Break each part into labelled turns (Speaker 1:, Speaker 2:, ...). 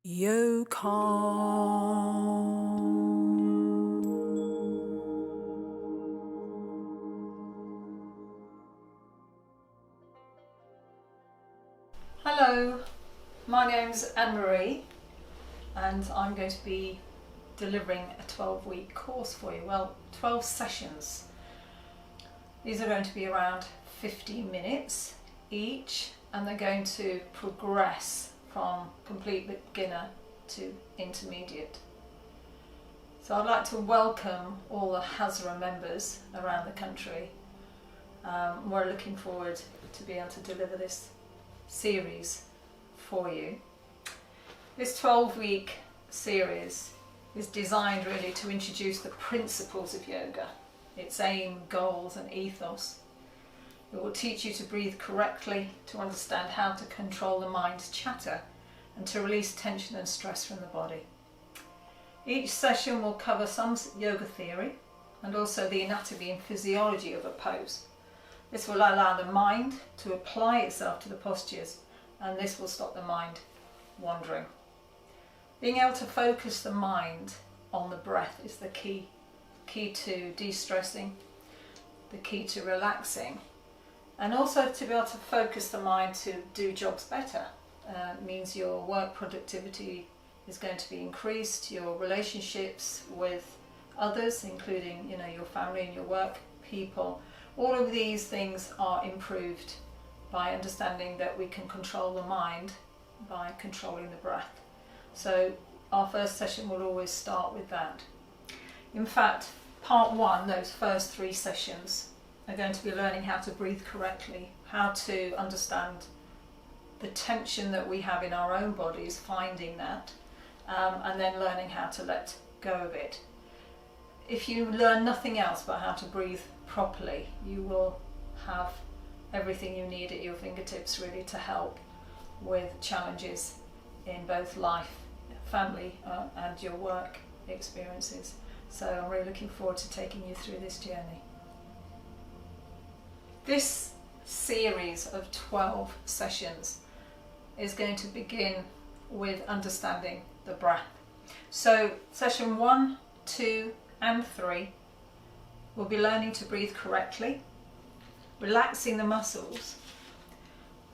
Speaker 1: Yoga. Hello, my name's Anne-Marie and I'm going to be delivering a 12-week course for you. Well, 12 sessions. These are going to be around 15 minutes each and they're going to progress from complete beginner to intermediate. So I'd like to welcome all the HASSRA members around the country. We're looking forward to be able to deliver this series for you. This 12-week series is designed really to introduce the principles of yoga, its aim, goals and ethos. It will teach you to breathe correctly, to understand how to control the mind's chatter and to release tension and stress from the body. Each session will cover some yoga theory and also the anatomy and physiology of a pose. This will allow the mind to apply itself to the postures and this will stop the mind wandering. Being able to focus the mind on the breath is the key to de-stressing, the key to relaxing, and also to be able to focus the mind to do jobs better. Means your work productivity is going to be increased, your relationships with others, including your family and your work people. All of these things are improved by understanding that we can control the mind by controlling the breath. So our first session will always start with that. In fact, part one, those first 3 sessions, are going to be learning how to breathe correctly, how to understand the tension that we have in our own bodies, finding that, and then learning how to let go of it. If you learn nothing else but how to breathe properly, you will have everything you need at your fingertips really to help with challenges in both life, family and your work experiences. So I'm really looking forward to taking you through this journey. This series of 12 sessions is going to begin with understanding the breath. So session 1, 2 and 3 we'll be learning to breathe correctly, relaxing the muscles,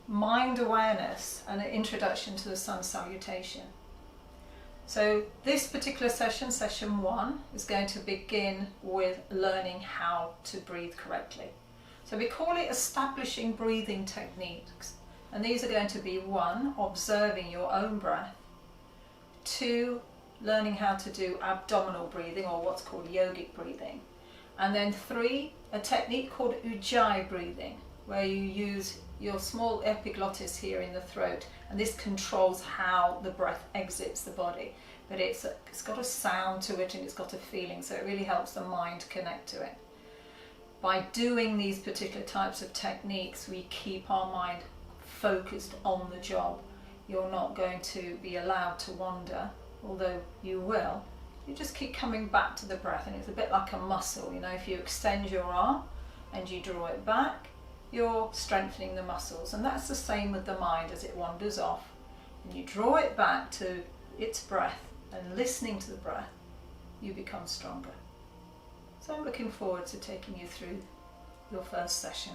Speaker 1: mind awareness and an introduction to the Sun Salutation. So this particular session, session 1, is going to begin with learning how to breathe correctly. So we call it establishing breathing techniques, and these are going to be 1, observing your own breath, 2, learning how to do abdominal breathing or what's called yogic breathing, and then 3, a technique called ujjayi breathing, where you use your small epiglottis here in the throat, and this controls how the breath exits the body, but it's got a sound to it and it's got a feeling, so it really helps the mind connect to it. By doing these particular types of techniques, we keep our mind focused on the job. You're not going to be allowed to wander, although you will. You just keep coming back to the breath, and it's a bit like a muscle. If you extend your arm and you draw it back, you're strengthening the muscles, and that's the same with the mind as it wanders off. And you draw it back to its breath, and listening to the breath, you become stronger. So I'm looking forward to taking you through your first session.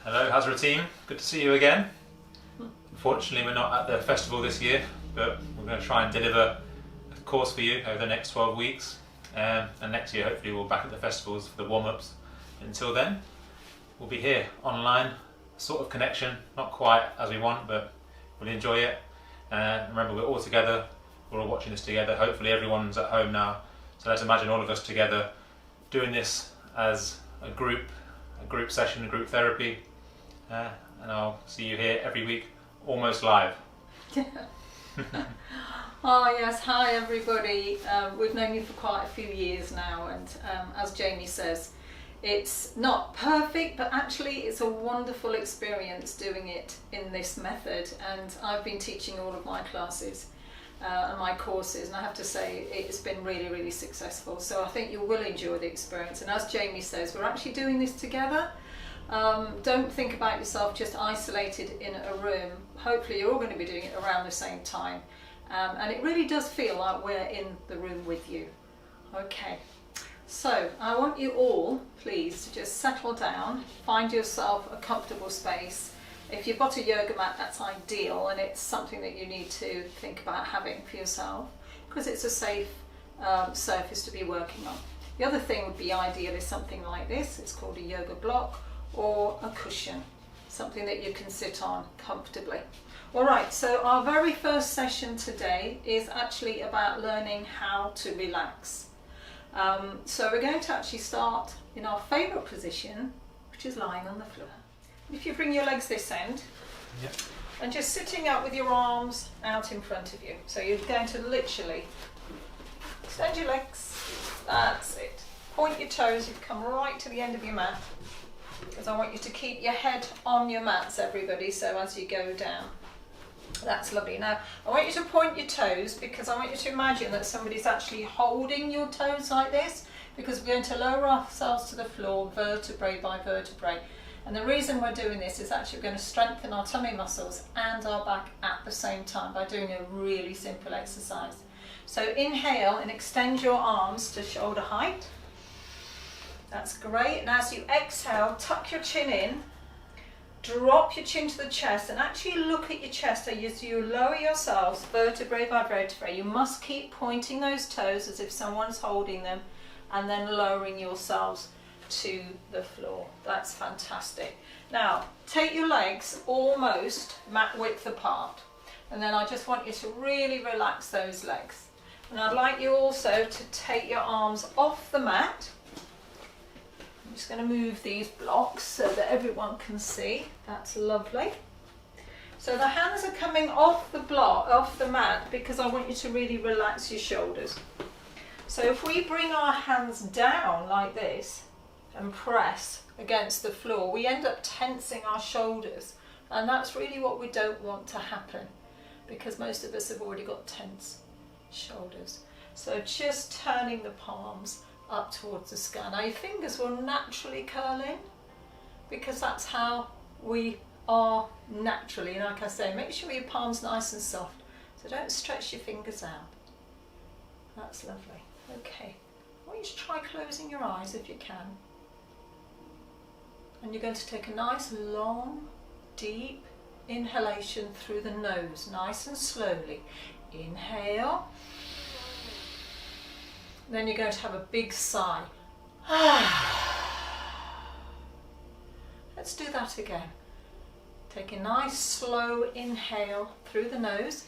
Speaker 2: Hello HASSRA team, good to see you again. Unfortunately we're not at the festival this year, but we're going to try and deliver a course for you over the next 12 weeks. And next year hopefully we'll be back at the festivals for the warm-ups. Until then, we'll be here online, sort of connection, not quite as we want, but we'll enjoy it. Remember, we're all together, we're all watching this together. Hopefully everyone's at home now, so let's imagine all of us together doing this as a group session, a group therapy, and I'll see you here every week, almost live.
Speaker 1: Oh yes, hi everybody. We've known you for quite a few years now, and as Jamie says, it's not perfect, but actually it's a wonderful experience doing it in this method, and I've been teaching all of my classes and my courses, and I have to say it's been really, really successful. So I think you will enjoy the experience, and as Jamie says, we're actually doing this together, Don't think about yourself just isolated in a room. Hopefully you're all going to be doing it around the same time. And it really does feel like we're in the room with you. Okay, so I want you all, please, to just settle down, find yourself a comfortable space. If you've got a yoga mat, that's ideal, and it's something that you need to think about having for yourself, because it's a safe surface to be working on. The other thing would be ideal is something like this. It's called a yoga block or a cushion, something that you can sit on comfortably. Alright, so our very first session today is actually about learning how to relax. So we're going to actually start in our favourite position, which is lying on the floor. If you bring your legs this end,
Speaker 2: Yep.
Speaker 1: and just sitting up with your arms out in front of you. So you're going to literally extend your legs, that's it. Point your toes, you come right to the end of your mat, because I want you to keep your head on your mats, everybody, so as you go down. That's lovely. Now, I want you to point your toes, because I want you to imagine that somebody's actually holding your toes like this, because we're going to lower ourselves to the floor, vertebrae by vertebrae. And the reason we're doing this is actually we're going to strengthen our tummy muscles and our back at the same time by doing a really simple exercise. So inhale and extend your arms to shoulder height. That's great. And as you exhale, tuck your chin in. Drop your chin to the chest and actually look at your chest as you lower yourselves vertebrae by vertebrae. You must keep pointing those toes as if someone's holding them, and then lowering yourselves to the floor. That's fantastic. Now take your legs almost mat width apart, and then I just want you to really relax those legs. And I'd like you also to take your arms off the mat. I'm just going to move these blocks so that everyone can see. That's lovely. So the hands are coming off the block, off the mat, because I want you to really relax your shoulders. So if we bring our hands down like this and press against the floor, we end up tensing our shoulders, and that's really what we don't want to happen, because most of us have already got tense shoulders. So just turning the palms up towards the sky. Now your fingers will naturally curl in, because that's how we are naturally. And like I say, make sure your palms nice and soft, so don't stretch your fingers out. That's lovely. Okay, I want you to try closing your eyes if you can. And you're going to take a nice long deep inhalation through the nose, nice and slowly. Inhale. Then you're going to have a big sigh. Let's do that again. Take a nice slow inhale through the nose.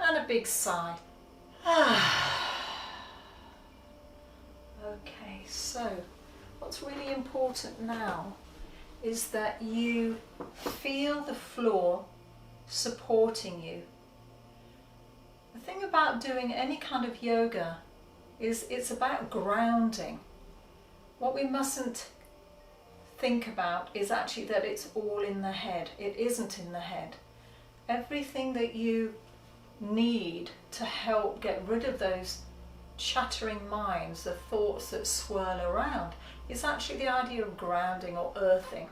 Speaker 1: And a big sigh. Okay, so what's really important now is that you feel the floor supporting you. The thing about doing any kind of yoga is it's about grounding. What we mustn't think about is actually that it's all in the head. It isn't in the head. Everything that you need to help get rid of those chattering minds, the thoughts that swirl around, is actually the idea of grounding or earthing.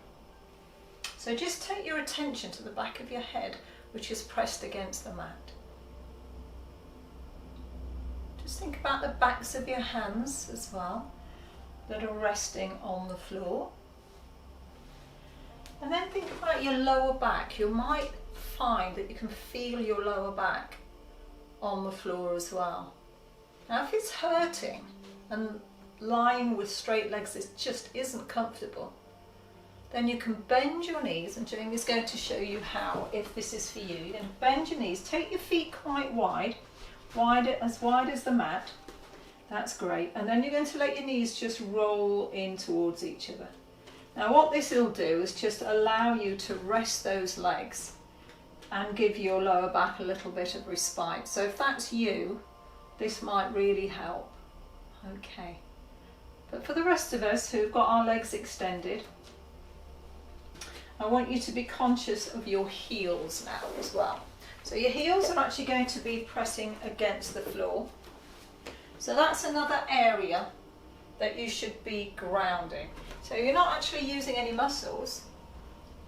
Speaker 1: So just take your attention to the back of your head, which is pressed against the mat. Just think about the backs of your hands as well, that are resting on the floor. And then think about your lower back. You might find that you can feel your lower back on the floor as well. Now if it's hurting and lying with straight legs just isn't comfortable, then you can bend your knees, and Jamie's going to show you how, if this is for you. You're going to bend your knees, take your feet quite wide, as wide as the mat. That's great. And then you're going to let your knees just roll in towards each other. Now what this will do is just allow you to rest those legs and give your lower back a little bit of respite. So if that's you, this might really help. Okay. But for the rest of us who've got our legs extended, I want you to be conscious of your heels now as well. So your heels are actually going to be pressing against the floor. So that's another area that you should be grounding. So you're not actually using any muscles.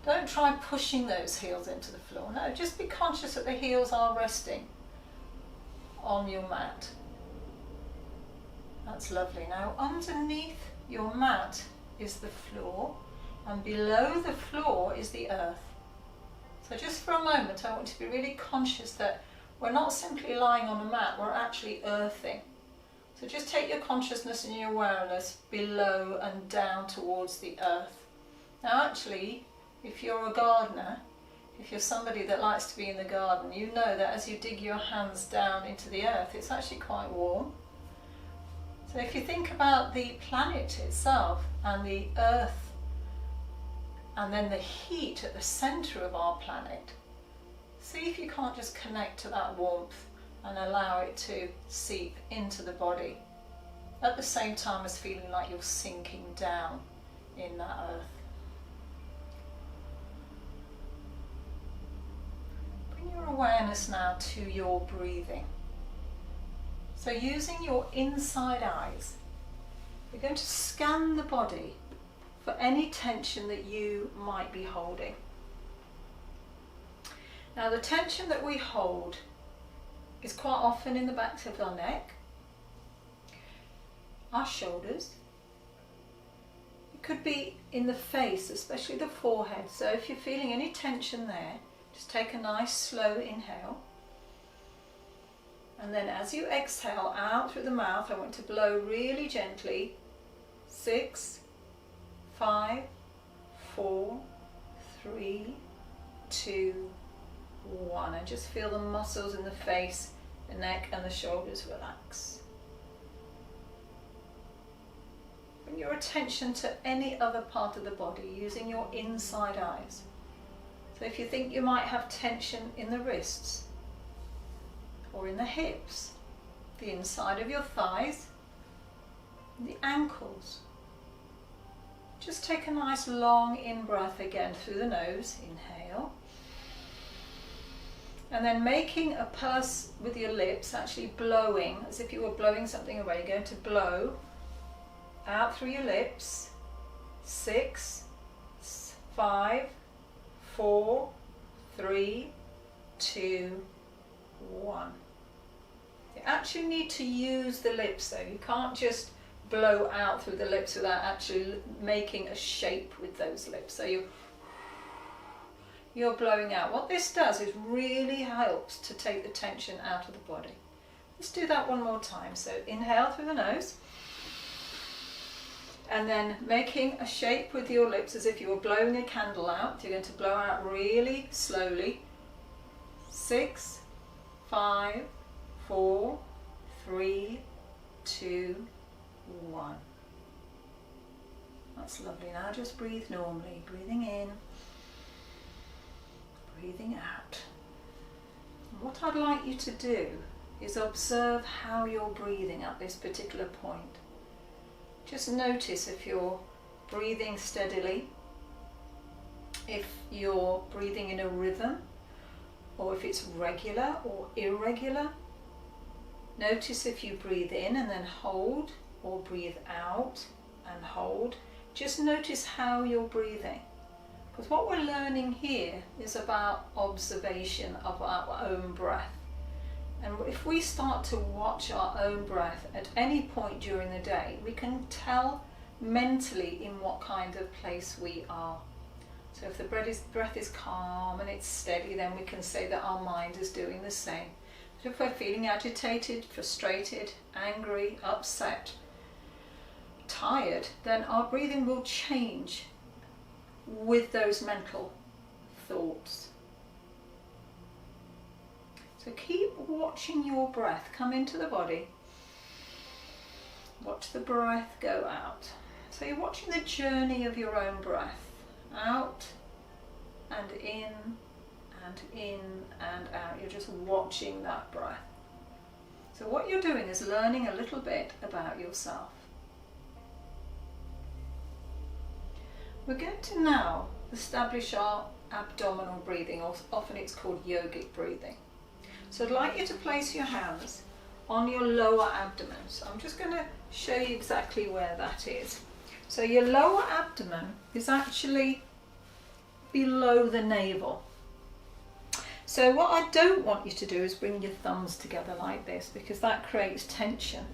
Speaker 1: Don't try pushing those heels into the floor. No, just be conscious that the heels are resting on your mat. That's lovely. Now underneath your mat is the floor, and below the floor is the earth. So just for a moment I want you to be really conscious that we're not simply lying on a mat, we're actually earthing. So just take your consciousness and your awareness below and down towards the earth. Now actually, if you're a gardener, if you're somebody that likes to be in the garden, you know that as you dig your hands down into the earth, it's actually quite warm. So if you think about the planet itself and the earth, and then the heat at the centre of our planet, see if you can't just connect to that warmth and allow it to seep into the body at the same time as feeling like you're sinking down in that earth. Bring your awareness now to your breathing. So using your inside eyes, you're going to scan the body for any tension that you might be holding. Now the tension that we hold is quite often in the back of our neck, our shoulders. It could be in the face, especially the forehead. So if you're feeling any tension there, just take a nice slow inhale. And then as you exhale out through the mouth, I want to blow really gently. 6, 5, 4, 3, 2, 1. And just feel the muscles in the face, the neck and the shoulders relax. Bring your attention to any other part of the body using your inside eyes. So if you think you might have tension in the wrists or in the hips, the inside of your thighs, the ankles, just take a nice long in-breath again through the nose. Inhale. And then making a pulse with your lips, actually blowing as if you were blowing something away. You're going to blow out through your lips. 6, 5, 4, 3, 2, 1. You actually need to use the lips though. You can't just blow out through the lips without actually making a shape with those lips. So you're blowing out. What this does is really helps to take the tension out of the body. Let's do that one more time. So inhale through the nose, and then making a shape with your lips as if you were blowing a candle out. You're going to blow out really slowly. 6, 5, 4, 3, 2, 1. That's lovely. Now just breathe normally. Breathing in, breathing out. And what I'd like you to do is observe how you're breathing at this particular point. Just notice if you're breathing steadily, if you're breathing in a rhythm, or if it's regular or irregular. Notice if you breathe in and then hold, or breathe out and hold. Just notice how you're breathing. Because what we're learning here is about observation of our own breath. And if we start to watch our own breath at any point during the day, we can tell mentally in what kind of place we are. So if the breath is calm and it's steady, then we can say that our mind is doing the same. But if we're feeling agitated, frustrated, angry, upset, tired, then our breathing will change with those mental thoughts. So keep watching your breath come into the body. Watch the breath go out. So you're watching the journey of your own breath. Out and in and in and out. You're just watching that breath. So what you're doing is learning a little bit about yourself. We're going to now establish our abdominal breathing, or often it's called yogic breathing. So I'd like you to place your hands on your lower abdomen. So I'm just going to show you exactly where that is. So your lower abdomen is actually below the navel. So what I don't want you to do is bring your thumbs together like this, because that creates tension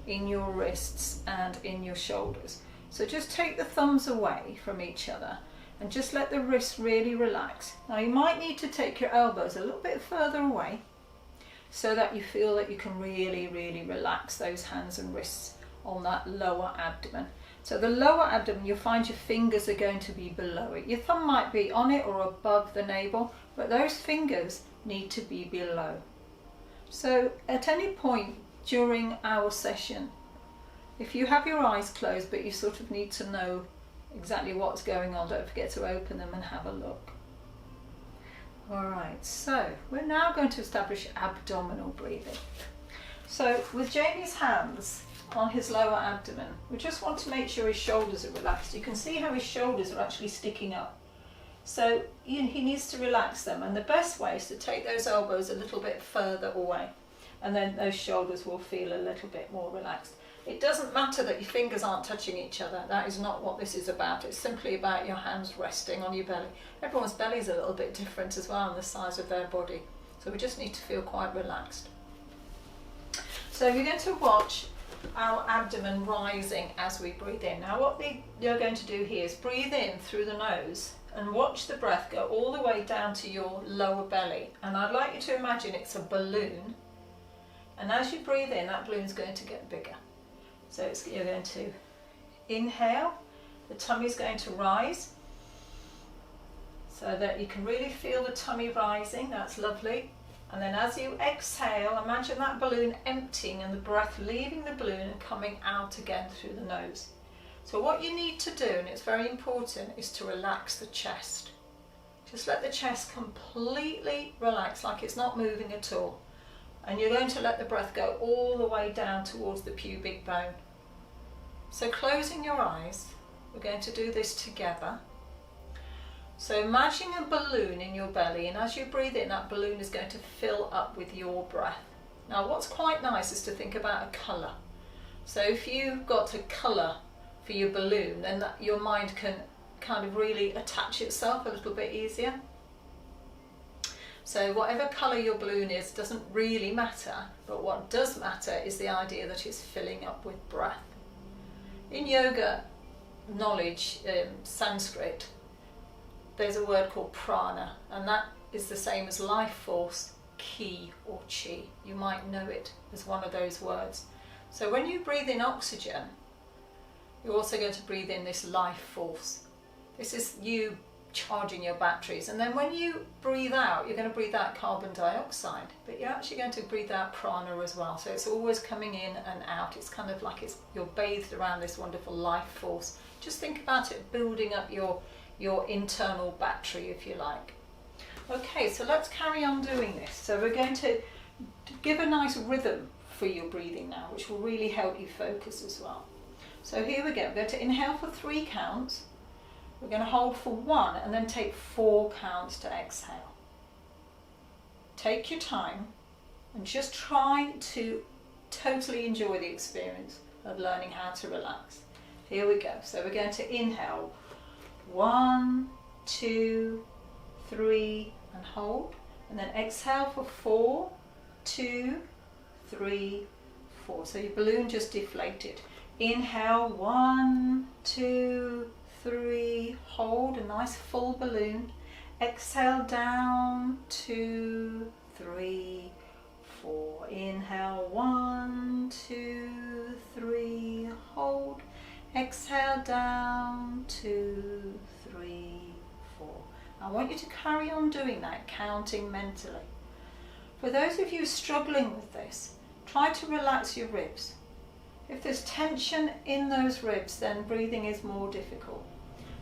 Speaker 1: in your wrists and in your shoulders. So just take the thumbs away from each other and just let the wrists really relax. Now you might need to take your elbows a little bit further away so that you feel that you can really, really relax those hands and wrists on that lower abdomen. So the lower abdomen, you'll find your fingers are going to be below it. Your thumb might be on it or above the navel, but those fingers need to be below. So at any point during our session, if you have your eyes closed but you sort of need to know exactly what's going on, don't forget to open them and have a look. Alright, so we're now going to establish abdominal breathing. So with Jamie's hands on his lower abdomen, we just want to make sure his shoulders are relaxed. You can see how his shoulders are actually sticking up. So he needs to relax them, and the best way is to take those elbows a little bit further away, and then those shoulders will feel a little bit more relaxed. It doesn't matter that your fingers aren't touching each other. That is not what this is about. It's simply about your hands resting on your belly. Everyone's belly is a little bit different as well, and the size of their body. So we just need to feel quite relaxed. So you're going to watch our abdomen rising as we breathe in. Now what you're going to do here is breathe in through the nose and watch the breath go all the way down to your lower belly. And I'd like you to imagine it's a balloon. And as you breathe in, that balloon's going to get bigger. So you're going to inhale, the tummy's going to rise, so that you can really feel the tummy rising. That's lovely. And then as you exhale, imagine that balloon emptying and the breath leaving the balloon and coming out again through the nose. So what you need to do, and it's very important, is to relax the chest. Just let the chest completely relax, like it's not moving at all. And you're going to let the breath go all the way down towards the pubic bone. So closing your eyes, we're going to do this together. So imagine a balloon in your belly, and as you breathe in, that balloon is going to fill up with your breath. Now what's quite nice is to think about a colour. So if you've got a colour for your balloon, then your mind can kind of really attach itself a little bit easier. So whatever colour your balloon is doesn't really matter, but what does matter is the idea that it's filling up with breath. In yoga knowledge, Sanskrit, there's a word called prana, and that is the same as life force, ki or chi. You might know it as one of those words. So when you breathe in oxygen, you're also going to breathe in this life force. This is you charging your batteries, and then when you breathe out, you're going to breathe out carbon dioxide, but you're actually going to breathe out prana as well. So it's always coming in and out. It's kind of like you're bathed around this wonderful life force. Just think about it building up your internal battery, if you like. Okay, so let's carry on doing this. So we're going to give a nice rhythm for your breathing now, which will really help you focus as well. So here we go. We're going to inhale for 3 counts. We're going to hold for 1 and then take 4 counts to exhale. Take your time and just try to totally enjoy the experience of learning how to relax. Here we go. So we're going to inhale 1, 2, 3 and hold, and then exhale for 4, 2, 3, 4. So your balloon just deflated. Inhale 1, 2, 3, hold a nice full balloon. Exhale down 2, 3, 4. Inhale 1, 2, 3, hold. Exhale down 2, 3, 4. I want you to carry on doing that, counting mentally. For those of you struggling with this, try to relax your ribs. If there's tension in those ribs, then breathing is more difficult.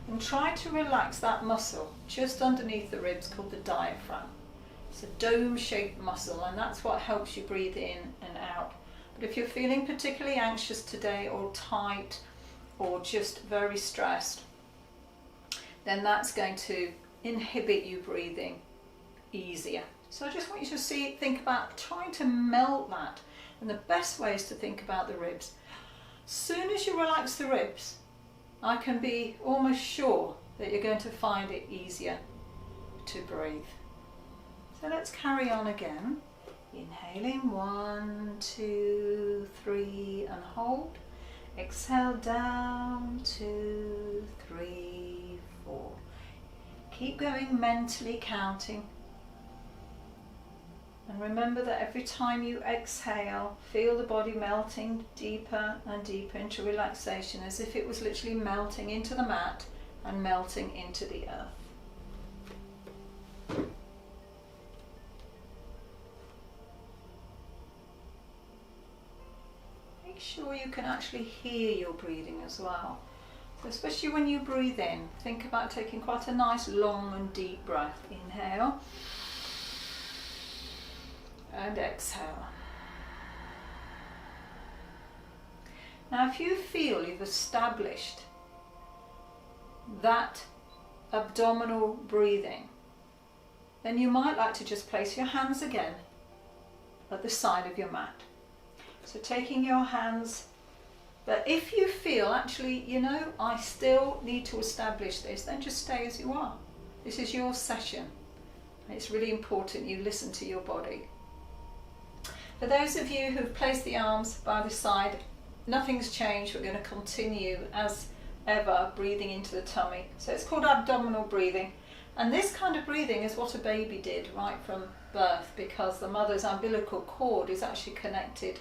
Speaker 1: And try to relax that muscle just underneath the ribs called the diaphragm. It's a dome-shaped muscle, and that's what helps you breathe in and out. But if you're feeling particularly anxious today or tight or just very stressed, then that's going to inhibit you breathing easier. So I just want you to think about trying to melt that. And the best way is to think about the ribs. soon as you relax the ribs, I can be almost sure that you're going to find it easier to breathe. So let's carry on again. Inhaling 1, 2, 3 and hold. Exhale down 2, 3, 4. Keep going mentally counting. And remember that every time you exhale, feel the body melting deeper and deeper into relaxation, as if it was literally melting into the mat and melting into the earth. Make sure you can actually hear your breathing as well. So especially when you breathe in, think about taking quite a nice long and deep breath. Inhale. And exhale. Now if you feel you've established that abdominal breathing, then you might like to just place your hands again at the side of your mat. So taking your hands, but if you feel actually, you know, I still need to establish this, then just stay as you are. This is your session. It's really important you listen to your body. For those of you who've placed the arms by the side, nothing's changed. We're going to continue as ever, breathing into the tummy. So it's called abdominal breathing. And this kind of breathing is what a baby did right from birth, because the mother's umbilical cord is actually connected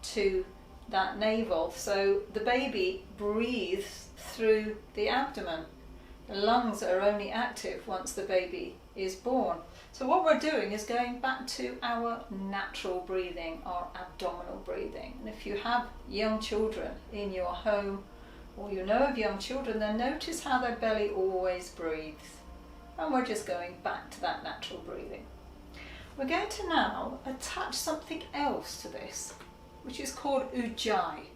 Speaker 1: to that navel. So the baby breathes through the abdomen. The lungs are only active once the baby is born. So what we're doing is going back to our natural breathing, our abdominal breathing. And if you have young children in your home, or you know of young children, then notice how their belly always breathes. And we're just going back to that natural breathing. We're going to now attach something else to this, which is called ujjayi.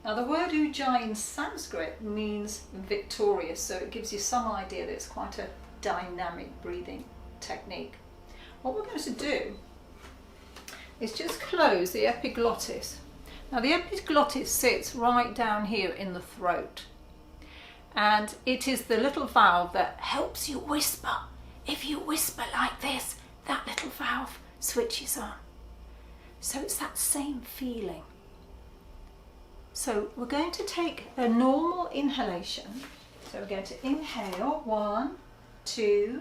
Speaker 1: Now the word ujjayi in Sanskrit means victorious, so it gives you some idea that it's quite a dynamic breathing technique. What we're going to do is just close the epiglottis. Now the epiglottis sits right down here in the throat, and it is the little valve that helps you whisper. If you whisper like this, that little valve switches on. So it's that same feeling. So we're going to take a normal inhalation. So we're going to inhale 1, 2,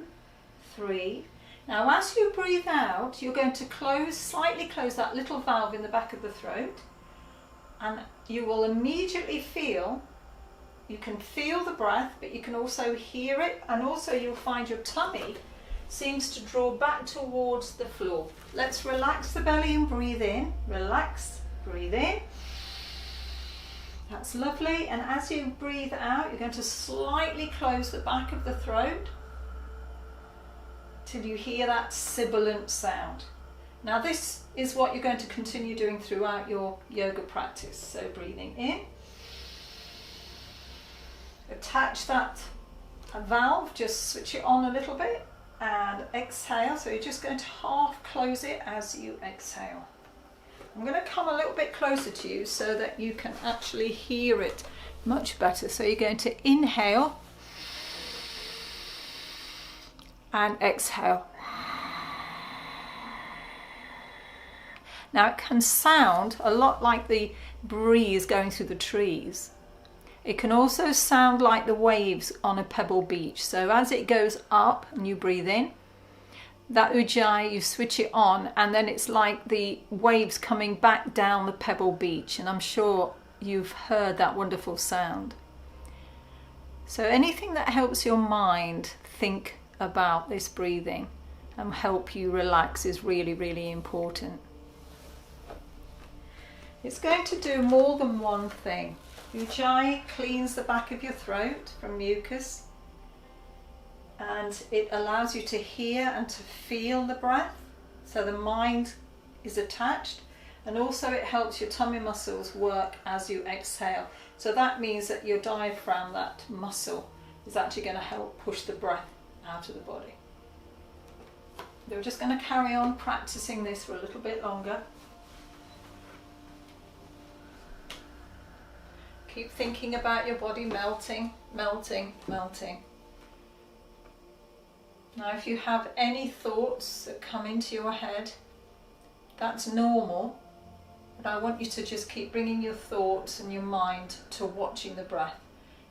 Speaker 1: 3. Now as you breathe out, you're going to slightly close that little valve in the back of the throat, and you will immediately feel, you can feel the breath, but you can also hear it, and also you'll find your tummy seems to draw back towards the floor. Let's relax the belly and breathe in. Relax, breathe in. That's lovely. And as you breathe out, you're going to slightly close the back of the throat till you hear that sibilant sound. Now this is what you're going to continue doing throughout your yoga practice. So breathing in. Attach that valve, just switch it on a little bit, and exhale. So you're just going to half close it as you exhale. I'm going to come a little bit closer to you so that you can actually hear it much better. So you're going to inhale and exhale. Now it can sound a lot like the breeze going through the trees. It can also sound like the waves on a pebble beach. So as it goes up and you breathe in, that ujjayi, you switch it on, and then it's like the waves coming back down the pebble beach. And I'm sure you've heard that wonderful sound. So anything that helps your mind think about this breathing and help you relax is really, really important. It's going to do more than one thing. Ujjayi cleans the back of your throat from mucus, and it allows you to hear and to feel the breath, so the mind is attached, and also it helps your tummy muscles work as you exhale. So that means that your diaphragm, that muscle, is actually going to help push the breath out of the body. We're just going to carry on practicing this for a little bit longer. Keep thinking about your body melting, melting, melting. Now if you have any thoughts that come into your head, that's normal, but I want you to just keep bringing your thoughts and your mind to watching the breath.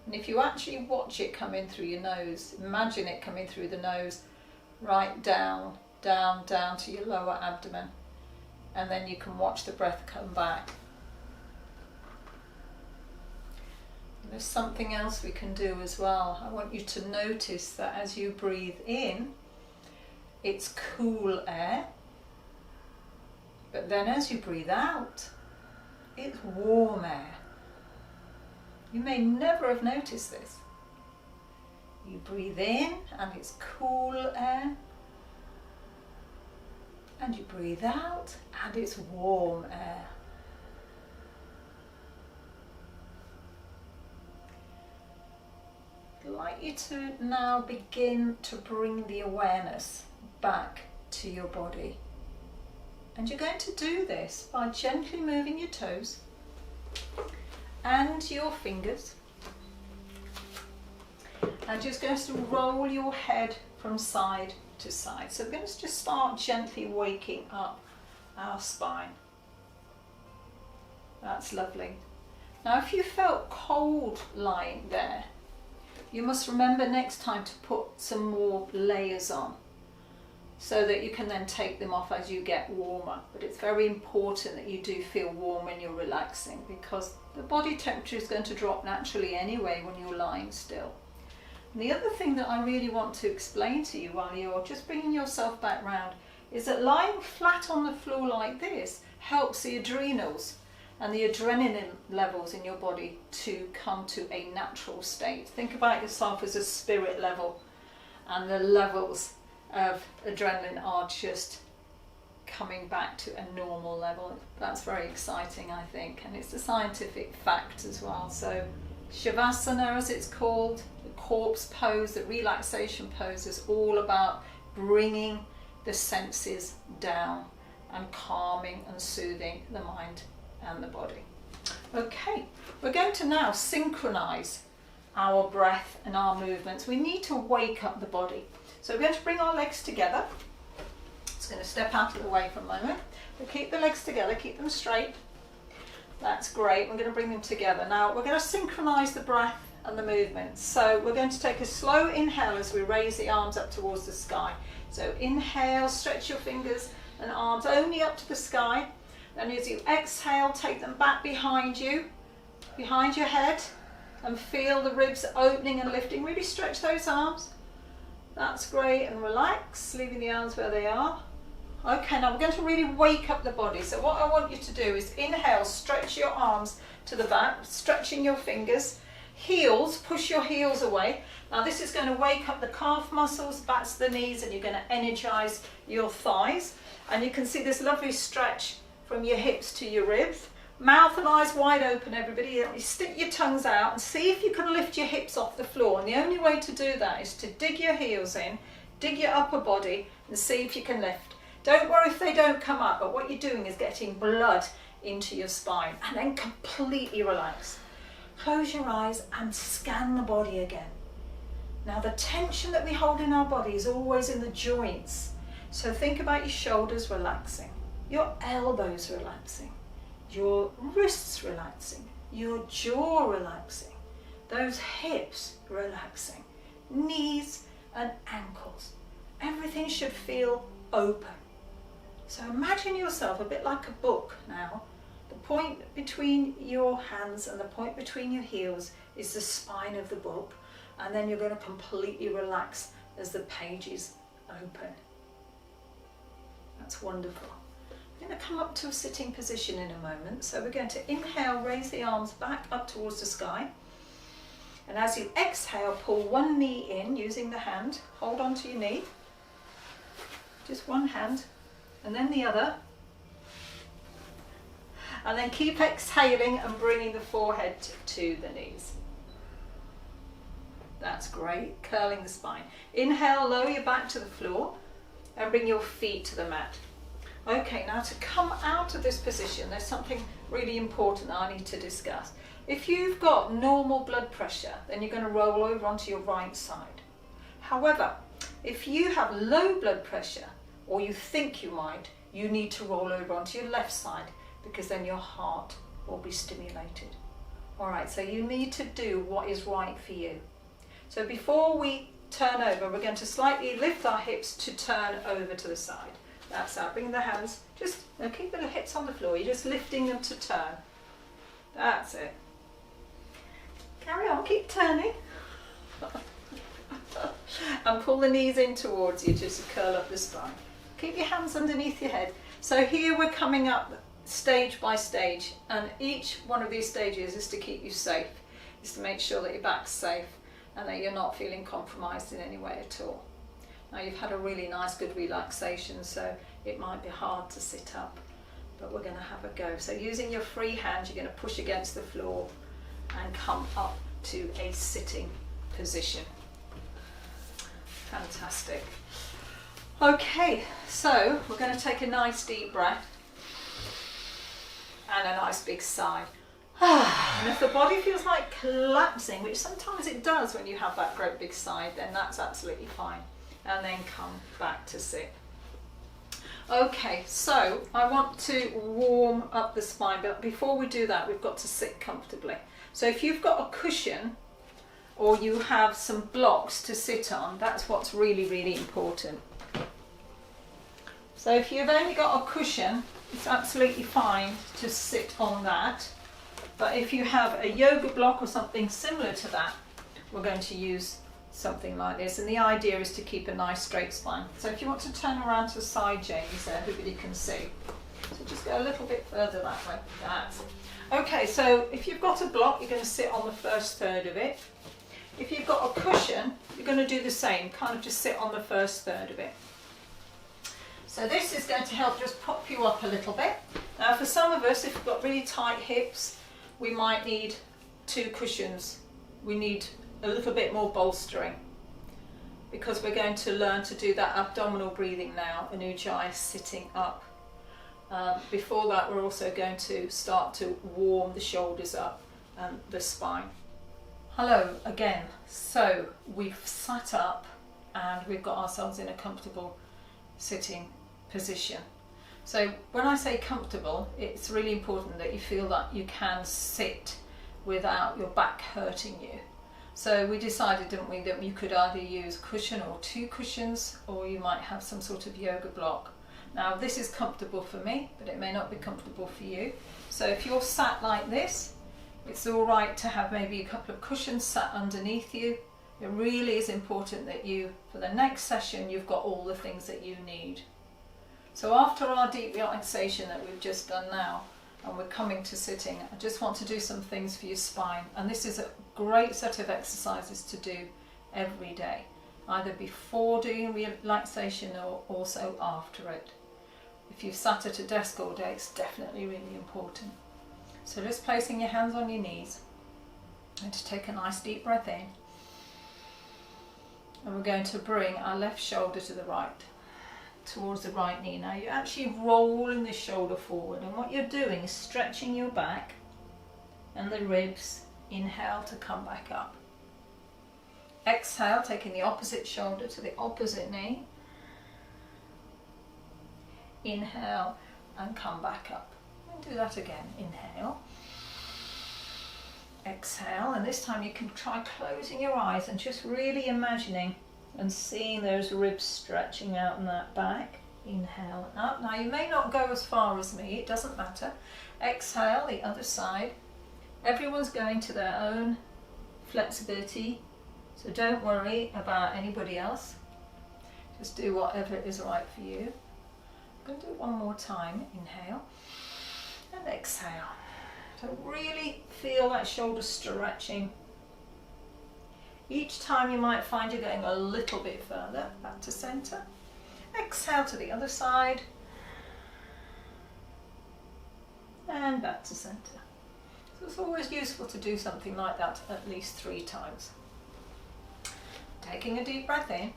Speaker 1: And if you actually watch it come in through your nose, imagine it coming through the nose, right down, down, down to your lower abdomen. And then you can watch the breath come back. And there's something else we can do as well. I want you to notice that as you breathe in, it's cool air. But then as you breathe out, it's warm air. You may never have noticed this. You breathe in and it's cool air. And you breathe out and it's warm air. I'd like you to now begin to bring the awareness back to your body. And you're going to do this by gently moving your toes and your fingers. And just going to roll your head from side to side. So we're going to just start gently waking up our spine. That's lovely. Now if you felt cold lying there, you must remember next time to put some more layers on, so that you can then take them off as you get warmer. But it's very important that you do feel warm when you're relaxing, because the body temperature is going to drop naturally anyway when you're lying still. And the other thing that I really want to explain to you while you're just bringing yourself back round is that lying flat on the floor like this helps the adrenals and the adrenaline levels in your body to come to a natural state. Think about yourself as a spirit level, and the levels of adrenaline are just coming back to a normal level. That's very exciting, I think, and it's a scientific fact as well. So Shavasana, as it's called, the corpse pose, the relaxation pose, is all about bringing the senses down and calming and soothing the mind and the body. Okay, we're going to now synchronize our breath and our movements. We need to wake up the body. So we're going to bring our legs together. Just going to step out of the way for a moment. We'll keep the legs together, keep them straight. That's great. We're going to bring them together. Now we're going to synchronize the breath and the movement. So we're going to take a slow inhale as we raise the arms up towards the sky. So inhale, stretch your fingers and arms only up to the sky. Then as you exhale, take them back behind you, behind your head, and feel the ribs opening and lifting. Really stretch those arms. That's great, and relax, leaving the arms where they are. Okay, now we're going to really wake up the body. So what I want you to do is inhale, stretch your arms to the back, stretching your fingers. Heels, push your heels away. Now this is going to wake up the calf muscles, backs the knees, and you're going to energize your thighs. And you can see this lovely stretch from your hips to your ribs. Mouth and eyes wide open, everybody. You stick your tongues out and see if you can lift your hips off the floor. And the only way to do that is to dig your heels in, dig your upper body, and see if you can lift. Don't worry if they don't come up, but what you're doing is getting blood into your spine. And then completely relax. Close your eyes and scan the body again. Now the tension that we hold in our body is always in the joints. So think about your shoulders relaxing, your elbows relaxing, your wrists relaxing, your jaw relaxing, those hips relaxing, knees and ankles. Everything should feel open. So imagine yourself a bit like a book now. The point between your hands and the point between your heels is the spine of the book, and then you're going to completely relax as the pages open. That's wonderful. I'm going to come up to a sitting position in a moment. So we're going to inhale, raise the arms back up towards the sky. And as you exhale, pull one knee in using the hand. Hold on to your knee. Just one hand, and then the other. And then keep exhaling and bringing the forehead to the knees. That's great, curling the spine. Inhale, lower your back to the floor and bring your feet to the mat. Okay, now to come out of this position, there's something really important that I need to discuss. If you've got normal blood pressure, then you're going to roll over onto your right side. However, if you have low blood pressure, or you think you might, you need to roll over onto your left side, because then your heart will be stimulated. Alright, so you need to do what is right for you. So before we turn over, we're going to slightly lift our hips to turn over to the side. That's how. Bring the hands, just keep the hips on the floor, you're just lifting them to turn. That's it. Carry on, keep turning. And pull the knees in towards you just to curl up the spine. Keep your hands underneath your head. So here we're coming up stage by stage, and each one of these stages is to keep you safe, is to make sure that your back's safe and that you're not feeling compromised in any way at all. Now you've had a really nice good relaxation, so it might be hard to sit up, but we're going to have a go. So using your free hand, you're going to push against the floor and come up to a sitting position. Fantastic. Okay, so we're going to take a nice deep breath and a nice big sigh. And if the body feels like collapsing, which sometimes it does when you have that great big sigh, then that's absolutely fine. And then come back to sit. Okay, so I want to warm up the spine, but before we do that, we've got to sit comfortably. So if you've got a cushion or you have some blocks to sit on, that's what's really, really important. So if you've only got a cushion, it's absolutely fine to sit on that. But if you have a yoga block or something similar to that, we're going to use something like this. And the idea is to keep a nice straight spine. So if you want to turn around to the side, Jamie, so everybody can see. So just go a little bit further that way. That's it. Okay, so if you've got a block, you're going to sit on the first third of it. If you've got a cushion, you're going to do the same, kind of just sit on the first third of it. So this is going to help just pop you up a little bit. Now for some of us, if we've got really tight hips, we might need 2 cushions. We need a little bit more bolstering, because we're going to learn to do that abdominal breathing now, and Ujjayi sitting up. Before that, we're also going to start to warm the shoulders up and the spine. Hello again. So we've sat up and we've got ourselves in a comfortable sitting position. So when I say comfortable, it's really important that you feel that you can sit without your back hurting you. So we decided, didn't we, that you could either use a cushion or 2 cushions, or you might have some sort of yoga block. Now this is comfortable for me, but it may not be comfortable for you. So if you're sat like this, it's all right to have maybe a couple of cushions sat underneath you. It really is important that you, for the next session, you've got all the things that you need. So after our deep relaxation that we've just done now, and we're coming to sitting, I just want to do some things for your spine. And this is a great set of exercises to do every day, either before doing relaxation or also after it. If you've sat at a desk all day, it's definitely really important. So just placing your hands on your knees, and to take a nice deep breath in. And we're going to bring our left shoulder to the right, towards the right knee. Now you're actually rolling the shoulder forward, and what you're doing is stretching your back and the ribs. Inhale to come back up. Exhale, taking the opposite shoulder to the opposite knee. Inhale and come back up. And do that again. Inhale. Exhale, and this time you can try closing your eyes and just really imagining and seeing those ribs stretching out in that back. Inhale and up. Now you may not go as far as me, it doesn't matter. Exhale, the other side. Everyone's going to their own flexibility, so don't worry about anybody else. Just do whatever is right for you. I'm going to do it one more time. Inhale and exhale. So really feel that shoulder stretching. Each time you might find you're going a little bit further, back to centre. Exhale to the other side. And back to centre. So it's always useful to do something like that at least 3 times. Taking a deep breath in.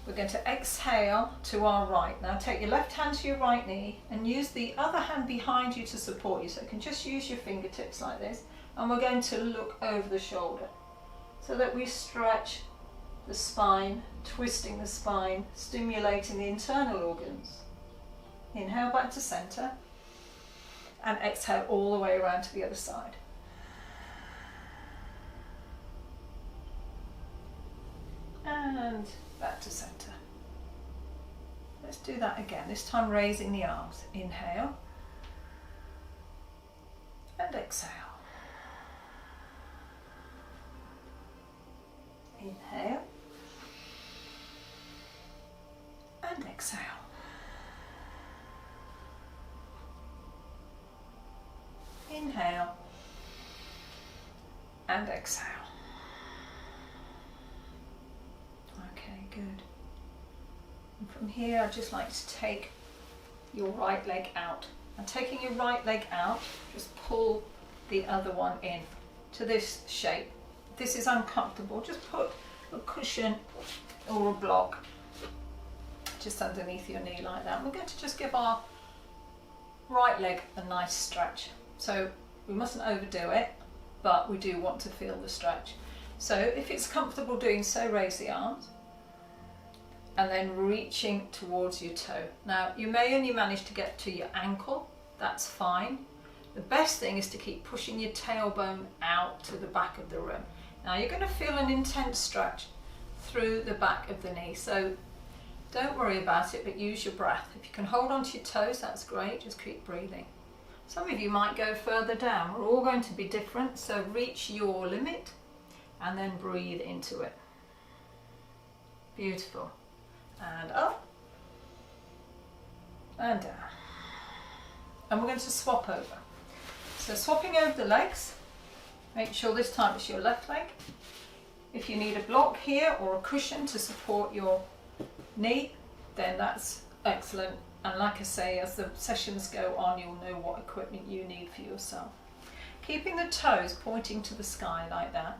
Speaker 1: We're going to exhale to our right. Now take your left hand to your right knee and use the other hand behind you to support you. So you can just use your fingertips like this. and we're going to look over the shoulder so that we stretch the spine, twisting the spine, stimulating the internal organs. Inhale back to centre and exhale all the way around to the other side. And back to centre. Let's do that again, this time raising the arms. Inhale and exhale. Inhale and exhale. Inhale and exhale. Okay, good. And from here, I'd just like to take your right leg out. And taking your right leg out, just pull the other one in to this shape. If this is uncomfortable, just put a cushion or a block just underneath your knee like that. We're going to just give our right leg a nice stretch. So we mustn't overdo it, but we do want to feel the stretch. So if it's comfortable doing so, raise the arms and then reaching towards your toe. Now you may only manage to get to your ankle, that's fine. The best thing is to keep pushing your tailbone out to the back of the room. Now you're going to feel an intense stretch through the back of the knee, so don't worry about it, but use your breath. If you can hold on to your toes, that's great, just keep breathing. Some of you might go further down. We're all going to be different, so reach your limit and then breathe into it. Beautiful. And up and down. And we're going to swap over. So swapping over the legs, make sure this time it's your left leg. If you need a block here or a cushion to support your knee, then that's excellent. And like I say, as the sessions go on, you'll know what equipment you need for yourself. Keeping the toes pointing to the sky like that.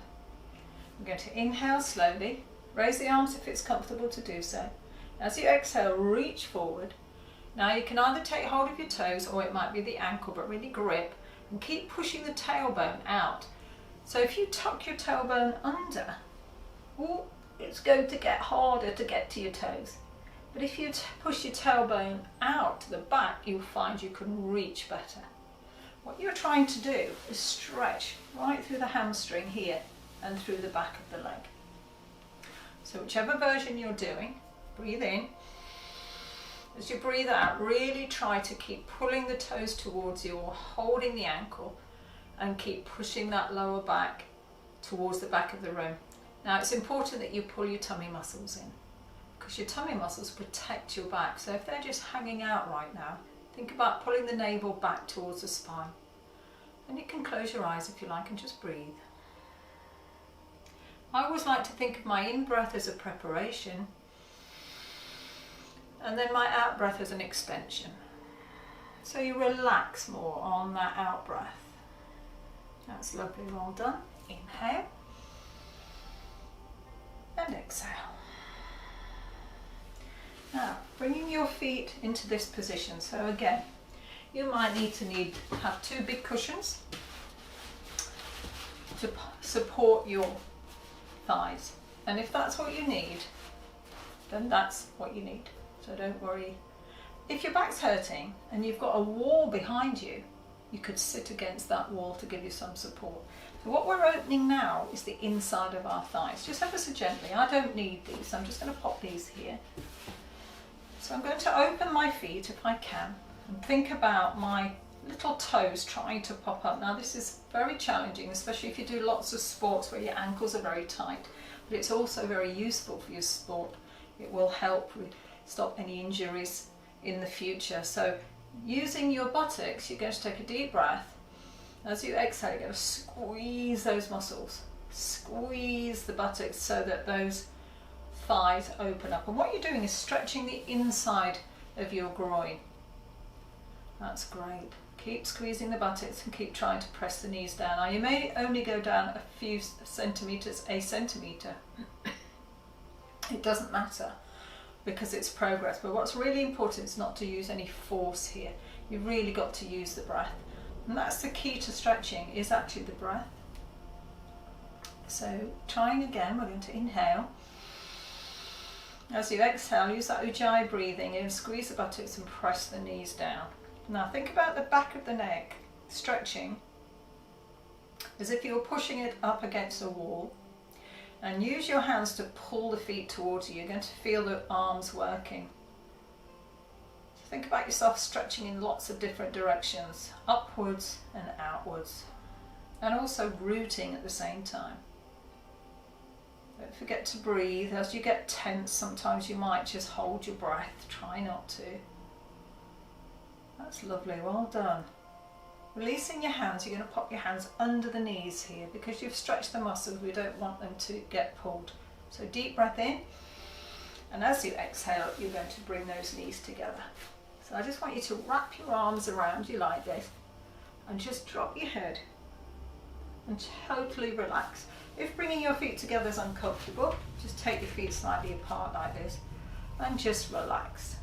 Speaker 1: I'm going to inhale slowly, raise the arms if it's comfortable to do so. As you exhale, reach forward. Now you can either take hold of your toes or it might be the ankle, but really grip and keep pushing the tailbone out. So if you tuck your tailbone under, it's going to get harder to get to your toes. But if you push your tailbone out to the back, you'll find you can reach better. What you're trying to do is stretch right through the hamstring here and through the back of the leg. So whichever version you're doing, breathe in. As you breathe out, really try to keep pulling the toes towards you or holding the ankle and keep pushing that lower back towards the back of the room. Now it's important that you pull your tummy muscles in, because your tummy muscles protect your back. So if they're just hanging out right now, think about pulling the navel back towards the spine. And you can close your eyes if you like and just breathe. I always like to think of my in-breath as a preparation and then my out-breath as an extension. So you relax more on that out-breath. That's lovely, well done. Inhale and exhale. Now, bringing your feet into this position. So again, you might need to have two big cushions to support your thighs. And if that's what you need, then that's what you need. So don't worry. If your back's hurting and you've got a wall behind you, you could sit against that wall to give you some support. So what we're opening now is the inside of our thighs. Just ever so gently. I don't need these, so I'm just going to pop these here. So I'm going to open my feet if I can and think about my little toes trying to pop up. Now this is very challenging, especially if you do lots of sports where your ankles are very tight, but it's also very useful for your sport. It will help stop any injuries in the future. So using your buttocks, you're going to take a deep breath. As you exhale, you're going to squeeze those muscles, squeeze the buttocks so that those thighs open up. And what you're doing is stretching the inside of your groin. That's great. Keep squeezing the buttocks and keep trying to press the knees down. Now you may only go down a few centimetres, a centimetre. It doesn't matter because it's progress. But what's really important is not to use any force here. You've really got to use the breath. And that's the key to stretching, is actually the breath. So trying again, we're going to inhale. As you exhale, use that ujjayi breathing in, squeeze the buttocks and press the knees down. Now think about the back of the neck, stretching as if you're pushing it up against a wall, and use your hands to pull the feet towards you. You're going to feel the arms working. So think about yourself stretching in lots of different directions, upwards and outwards, and also rooting at the same time. Don't forget to breathe. As you get tense, sometimes you might just hold your breath. Try not to. That's lovely, well done. Releasing your hands, you're going to pop your hands under the knees here because you've stretched the muscles. We don't want them to get pulled. So deep breath in, and as you exhale, you're going to bring those knees together. So I just want you to wrap your arms around you like this and just drop your head and totally relax. If bringing your feet together is uncomfortable, just take your feet slightly apart like this and just relax.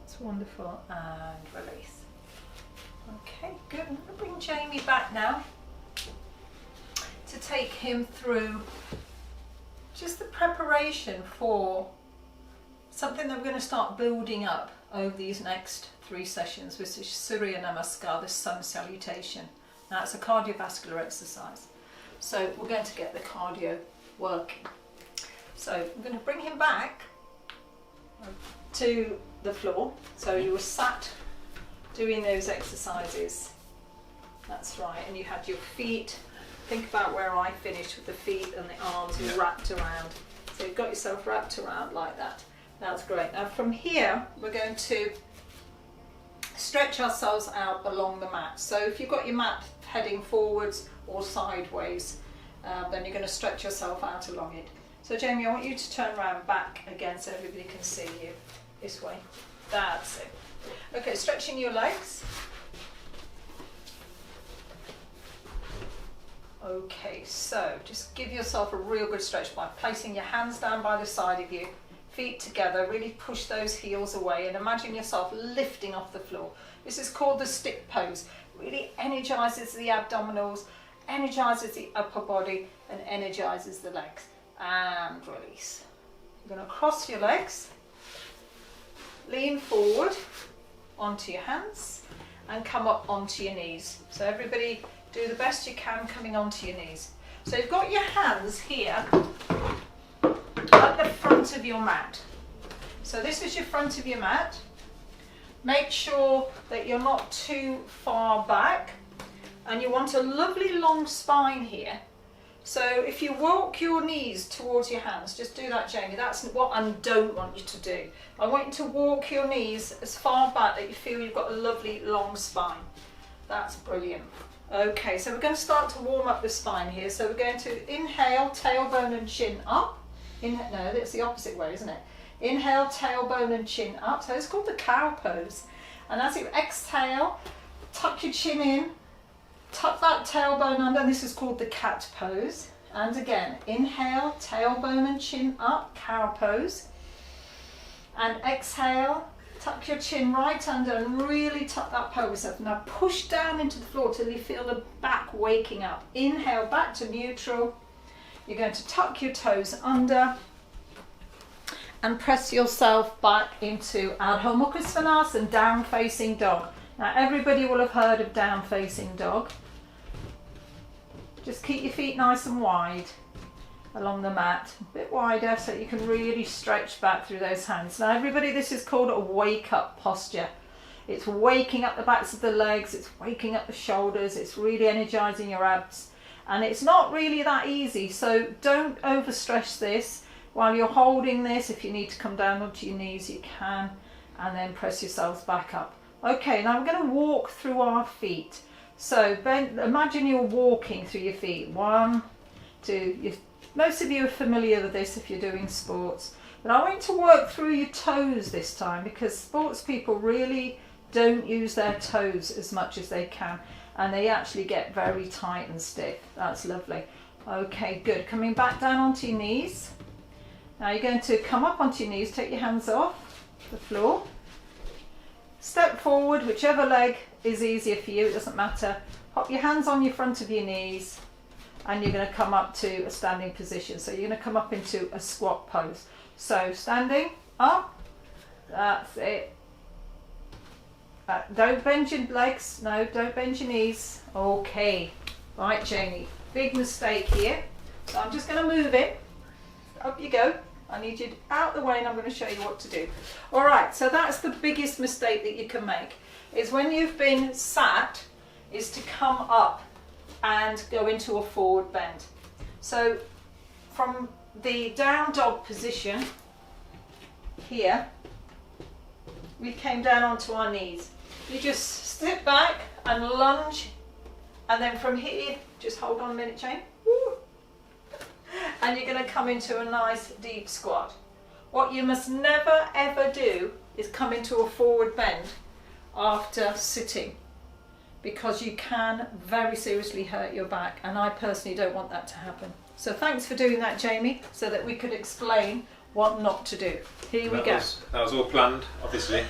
Speaker 1: It's wonderful, and release. Okay, good. I'm going to bring Jamie back now to take him through just the preparation for something that we're going to start building up over these next 3 sessions, which is Surya Namaskar, the Sun Salutation. Now it's a cardiovascular exercise, so we're going to get the cardio working. So I'm going to bring him back to the floor. So you were sat doing those exercises, that's right, and you had your feet, think about where I finished with the feet and the arms wrapped around. So you've got yourself wrapped around like that. That's great. Now from here we're going to stretch ourselves out along the mat. So if you've got your mat heading forwards or sideways, then you're going to stretch yourself out along it. So Jamie, I want you to turn around back again so everybody can see you. This way. That's it. Okay, stretching your legs. Okay, so just give yourself a real good stretch by placing your hands down by the side of you, feet together, really push those heels away and imagine yourself lifting off the floor. This is called the stick pose. Really energizes the abdominals, energizes the upper body and energizes the legs. And release. You're going to cross your legs, lean forward onto your hands and come up onto your knees. So everybody do the best you can coming onto your knees. So you've got your hands here at the front of your mat. So this is your front of your mat. Make sure that you're not too far back, and you want a lovely long spine here. So if you walk your knees towards your hands, just do that, Jamie. That's what I don't want you to do. I want you to walk your knees as far back that you feel you've got a lovely long spine. That's brilliant. Okay, so we're going to start to warm up the spine here. So we're going to inhale, tailbone and chin up. No, that's the opposite way, isn't it? Inhale, tailbone and chin up. So it's called the cow pose. And as you exhale, tuck your chin in. Tuck that tailbone under, and this is called the cat pose. And again, inhale, tailbone and chin up, cow pose. And exhale, tuck your chin right under and really tuck that pelvis up. Now push down into the floor till you feel the back waking up. Inhale, back to neutral. You're going to tuck your toes under and press yourself back into Adho Mukha Svanasana, down facing dog. Now everybody will have heard of down facing dog. Just keep your feet nice and wide along the mat, a bit wider so you can really stretch back through those hands. Now everybody, this is called a wake up posture. It's waking up the backs of the legs, it's waking up the shoulders, it's really energizing your abs, and it's not really that easy, so don't overstress this. While you're holding this, if you need to come down onto your knees you can, and then press yourselves back up. Okay, now we're going to walk through our feet. So imagine you're walking through your feet. 1, 2, most of you are familiar with this if you're doing sports. But I want you to work through your toes this time, because sports people really don't use their toes as much as they can. And they actually get very tight and stiff. That's lovely. Okay, good. Coming back down onto your knees. Now you're going to come up onto your knees, take your hands off the floor. Step forward, whichever leg is easier for you, it doesn't matter. Pop your hands on your front of your knees and you're going to come up to a standing position. So you're going to come up into a squat pose. So standing up, that's it. Don't bend your legs, no, don't bend your knees. Okay, right Jamie, big mistake here. So I'm just going to move it, up you go. I need you out the way and I'm going to show you what to do. All right, so that's the biggest mistake that you can make, is when you've been sat, is to come up and go into a forward bend. So from the down dog position here, we came down onto our knees. You just sit back and lunge, and then from here, just hold on a minute, Jane. Woo. And you're going to come into a nice deep squat. What you must never ever do is come into a forward bend after sitting, because you can very seriously hurt your back, and I personally don't want that to happen. So thanks for doing that, Jamie, so that we could explain what not to do. Here we go.
Speaker 2: That was all planned, obviously.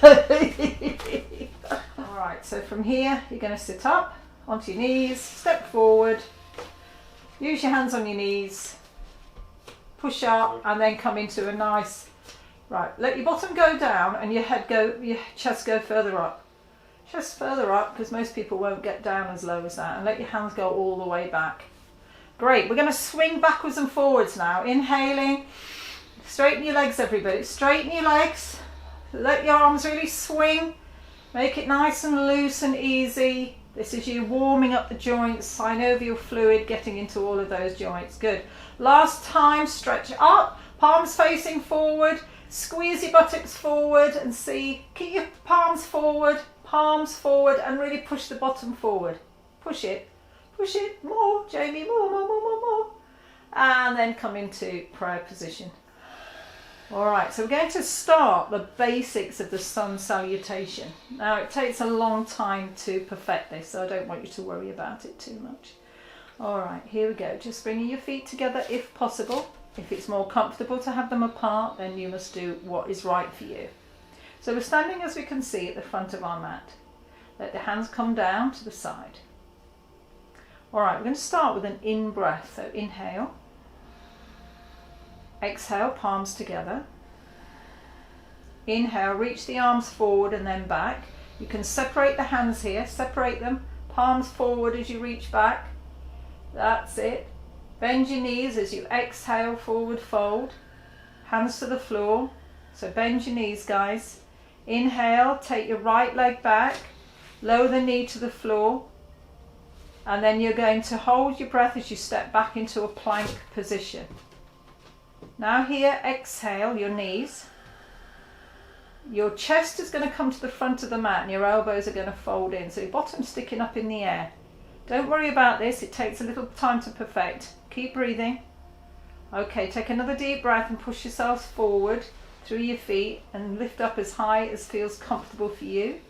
Speaker 1: Alright, so from here you're going to sit up onto your knees, step forward, use your hands on your knees, push up and then come into a nice, right, let your bottom go down and your chest go further up. Chest further up, because most people won't get down as low as that, and let your hands go all the way back. Great, we're going to swing backwards and forwards now. Inhaling, straighten your legs everybody, straighten your legs, let your arms really swing, make it nice and loose and easy. This is you warming up the joints, synovial fluid getting into all of those joints. Good. Last time, stretch up, palms facing forward, squeeze your buttocks forward and see, keep your palms forward, and really push the bottom forward. Push it, more, Jamie, more. And then come into prayer position. All right, so we're going to start the basics of the Sun Salutation. Now, it takes a long time to perfect this, so I don't want you to worry about it too much. All right, here we go. Just bringing your feet together if possible. If it's more comfortable to have them apart, then you must do what is right for you. So we're standing, as we can see, at the front of our mat. Let the hands come down to the side. All right, we're going to start with an in-breath. So inhale. Exhale, palms together. Inhale, reach the arms forward and then back. You can separate the hands here, separate them, palms forward as you reach back. That's it. Bend your knees as you exhale, forward fold. Hands to the floor. So bend your knees, guys. Inhale, take your right leg back, lower the knee to the floor, and then you're going to hold your breath as you step back into a plank position. Now here, exhale your knees. Your chest is going to come to the front of the mat and your elbows are going to fold in. So your bottom's sticking up in the air. Don't worry about this, it takes a little time to perfect. Keep breathing. Okay, take another deep breath and push yourselves forward through your feet and lift up as high as feels comfortable for you.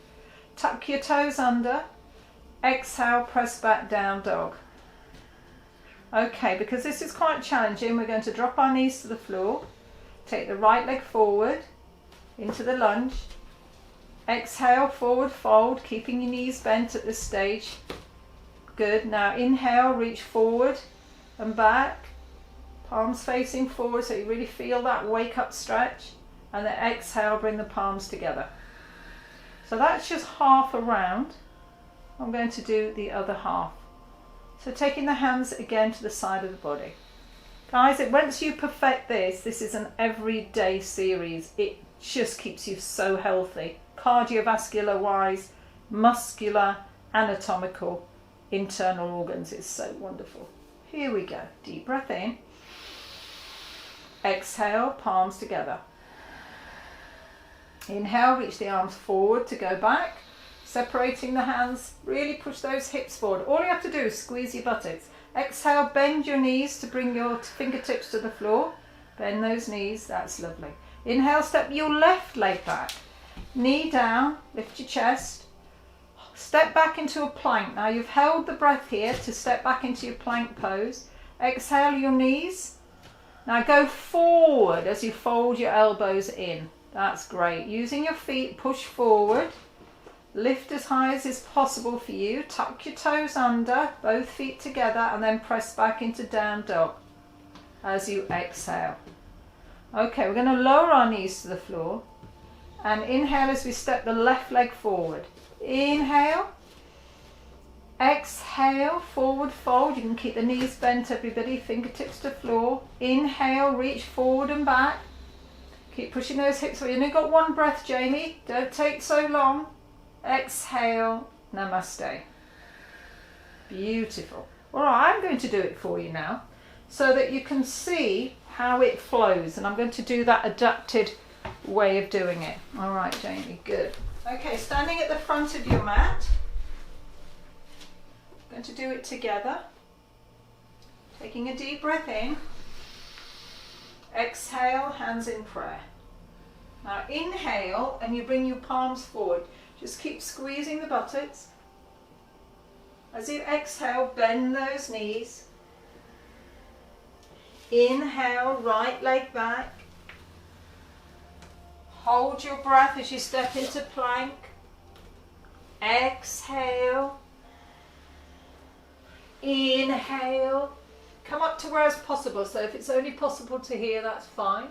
Speaker 1: Tuck your toes under. Exhale, press back down dog. Okay, because this is quite challenging, we're going to drop our knees to the floor. Take the right leg forward into the lunge. Exhale, forward fold, keeping your knees bent at this stage. Good. Now inhale, reach forward and back. Palms facing forward so you really feel that wake up stretch. And then exhale, bring the palms together. So that's just half a round. I'm going to do the other half. So taking the hands again to the side of the body. Guys, once you perfect this, this is an everyday series. It just keeps you so healthy. Cardiovascular wise, muscular, anatomical, internal organs. It's so wonderful. Here we go. Deep breath in. Exhale, palms together. Inhale, reach the arms forward to go back. Separating the hands, really push those hips forward. All you have to do is squeeze your buttocks. Exhale, bend your knees to bring your fingertips to the floor. Bend those knees, that's lovely. Inhale, step your left leg back. Knee down, lift your chest. Step back into a plank. Now you've held the breath here to step back into your plank pose. Exhale your knees. Now go forward as you fold your elbows in. That's great. Using your feet, push forward. Lift as high as is possible for you. Tuck your toes under, both feet together, and then press back into down dog as you exhale. Okay, we're going to lower our knees to the floor and inhale as we step the left leg forward. Inhale. Exhale, forward fold. You can keep the knees bent, everybody, fingertips to floor. Inhale, reach forward and back. Keep pushing those hips forward. You've only got one breath, Jamie. Don't take so long. Exhale, namaste. Beautiful. All right, I'm going to do it for you now so that you can see how it flows, and I'm going to do that adapted way of doing it. All right, Jamie, good. Okay, standing at the front of your mat. Going to do it together. Taking a deep breath in. Exhale, hands in prayer. Now inhale and you bring your palms forward. Just keep squeezing the buttocks. As you exhale, bend those knees. Inhale, right leg back. Hold your breath as you step into plank. Exhale. Inhale. Come up to where it's possible. So if it's only possible to here, that's fine.